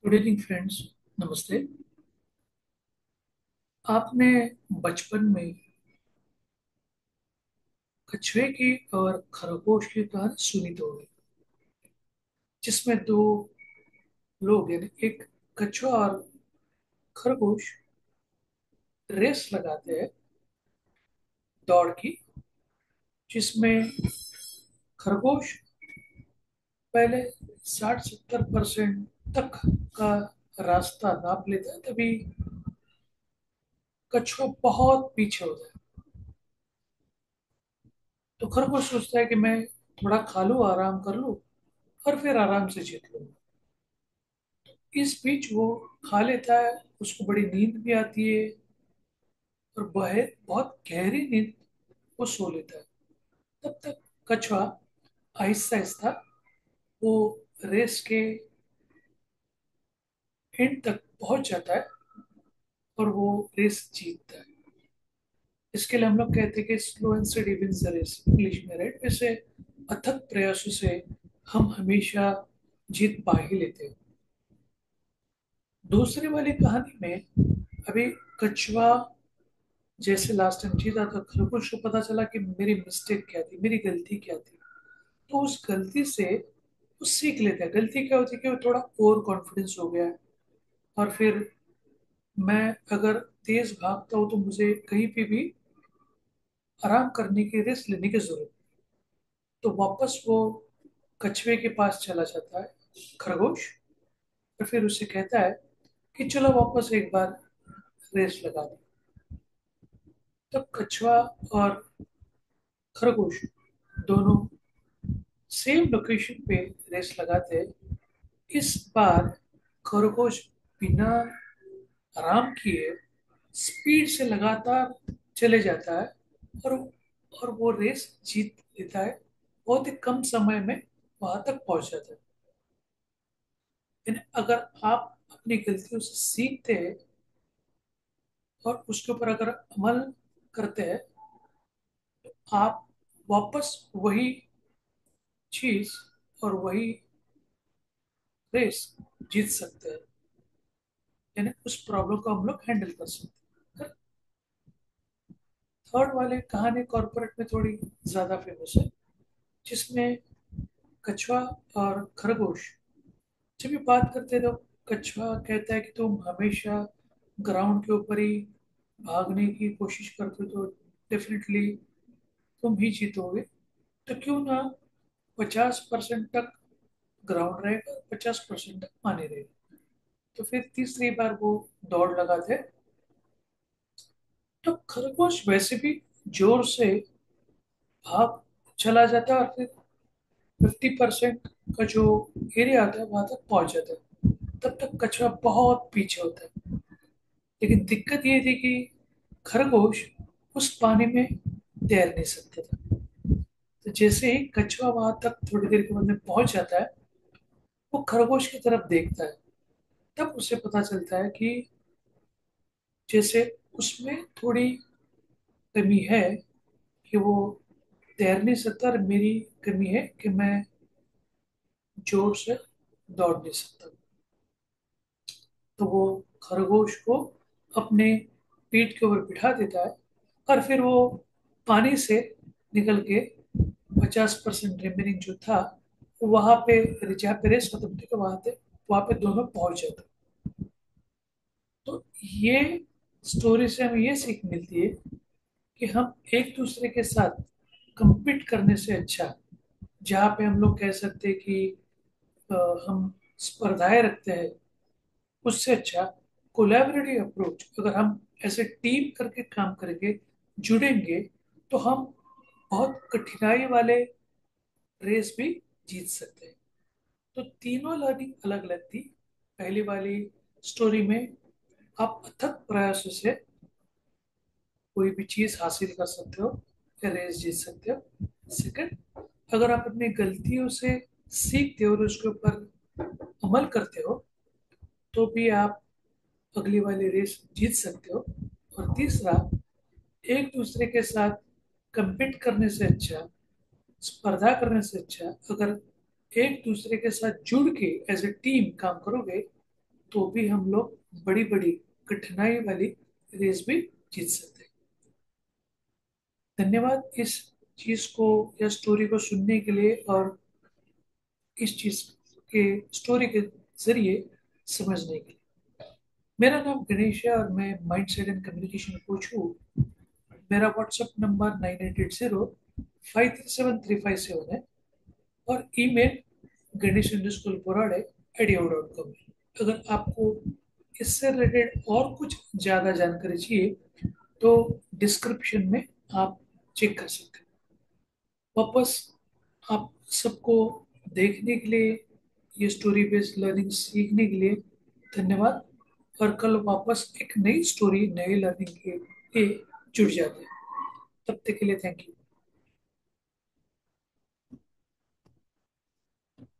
Good evening friends. नमस्ते। आपने बचपन में कछुए की और खरगोश की कहानी सुनी तो होगी, जिसमें दो लोग यानी एक कछुआ और खरगोश रेस लगाते हैं दौड़ की, जिसमें खरगोश पहले 60-70% तक का रास्ता नाप लेता है, तभी कछुआ बहुत पीछे होता है। तो खरगोश सोचता है कि मैं थोड़ा खा लूं, आराम कर लूं और फिर आराम से जीत लूंगा। इस बीच वो खा लेता है, उसको बड़ी नींद भी आती है और वह बहुत गहरी नींद वो सो लेता है। तब तक कछुआ आहिस्ता आहिस्ता वो रेस के एंड तक पहुंच जाता है और वो रेस जीतता है। इसके लिए हम लोग कहते हैं कि slow and study wins the race, English में, राइट? वैसे अथक प्रयासों से हम हमेशा जीत पा ही लेते हैं। दूसरी वाली कहानी में अभी कछुआ जैसे लास्ट टाइम जीता था, खरगोश को पता चला कि मेरी मिस्टेक क्या थी, मेरी गलती क्या थी। तो उस गलती से वो सीख लेता है। गलती क्या होती है कि वो थोड़ा ओवर कॉन्फिडेंस हो गया है, और फिर मैं अगर तेज भागता हूँ तो मुझे कहीं पे भी आराम करने की, रेस्ट लेने की जरूरत है। तो वापस वो कछुए के पास चला जाता है खरगोश, और फिर उससे कहता है कि चलो वापस एक बार रेस लगा दी। तब कछुआ और खरगोश दोनों सेम लोकेशन पे रेस लगाते हैं। इस बार खरगोश बिना आराम किए स्पीड से लगातार चले जाता है, और वो रेस जीत लेता है। बहुत ही कम समय में वहां तक पहुंच जाता है। यानी अगर आप अपनी गलतियों से सीखते हैं और उसके ऊपर अगर अमल करते हैं, आप वापस वही चीज और वही रेस जीत सकते हैं। यानी उस प्रॉब्लम को हम लोग हैंडल कर सकते हैं। थर्ड वाले कहानी कॉर्पोरेट में थोड़ी ज्यादा फेमस है, जिसमें कछुआ और खरगोश जब भी बात करते हैं तो कछुआ कहता है कि तुम हमेशा ग्राउंड के ऊपर ही भागने की कोशिश करते हो, तो डेफिनेटली तुम ही जीतोगे। तो क्यों ना 50% तक ग्राउंड रहेगा, 50% तक पानी रहेगा। तो फिर तीसरी बार वो दौड़ लगाते हैं। तो खरगोश वैसे भी जोर से भाग चला जाता है, और फिर 50% का जो एरिया आता है वहां तक पहुंच जाता है। तब तक कछुआ बहुत पीछे होता है। लेकिन दिक्कत ये थी कि खरगोश उस पानी में तैर नहीं सकता था। तो जैसे ही कछुआ वहां तक थोड़ी देर के बाद में पहुंच जाता है, वो खरगोश की तरफ देखता है। तब उसे पता चलता है कि जैसे उसमें थोड़ी कमी है, कि वो तैर नहीं सकता, और मेरी कमी है कि मैं जोर से दौड़ नहीं सकता। तो वो खरगोश को अपने पीठ के ऊपर बिठा देता है, और फिर वो पानी से निकल के 50% रिमेनिंग जो था, वहां पे, जहाँ पे रेस खत्म थी, वहां पे दोनों पहुंच जाते। तो ये स्टोरी से हमें ये सीख मिलती है कि हम एक दूसरे के साथ compete करने से अच्छा, जहाँ पे हम लोग कह सकते हैं कि अ, हम स्पर्धाएं रखते हैं, उससे अच्छा कोलैबोरेटिव अप्रोच अगर हम ऐसे टीम करके काम करेंगे, जुड़ेंगे, तो हम बहुत कठिनाई वाले रेस भी जीत सकते हैं। तो तीनों लर्निंग अलग अलग थी। पहली वाली स्टोरी में आप अथक प्रयासों से कोई भी चीज हासिल कर सकते हो या रेस जीत सकते हो। सेकंड, अगर आप अपनी गलतियों से सीखते हो और उसके ऊपर अमल करते हो, तो भी आप अगली वाली रेस जीत सकते हो। और तीसरा, एक दूसरे के साथ compete करने से अच्छा, स्पर्धा करने से अच्छा, अगर एक दूसरे के साथ जुड़ के एज ए टीम काम करोगे, तो भी हम लोग बड़ी बड़ी कठिनाई वाली रेस भी जीत सकते हैं। धन्यवाद इस चीज को या स्टोरी को सुनने के लिए और इस चीज के स्टोरी के जरिए समझने के लिए। मेरा नाम गणेश है और मैं mind set and communication coach हूँ। मेरा व्हाट्सएप नंबर 9880 537357 है और ईमेल गणेश अंडरस्कोर पोराड़े @yahoo.com है। अगर आपको इससे रिलेटेड और कुछ ज़्यादा जानकारी चाहिए तो डिस्क्रिप्शन में आप चेक कर सकते हैं। वापस आप सबको देखने के लिए, ये स्टोरी बेस्ड लर्निंग सीखने के लिए धन्यवाद। और कल वापस एक नई स्टोरी नई लर्निंग के लिए जुड़ जाते हैं। तब तक के लिए थैंक यू।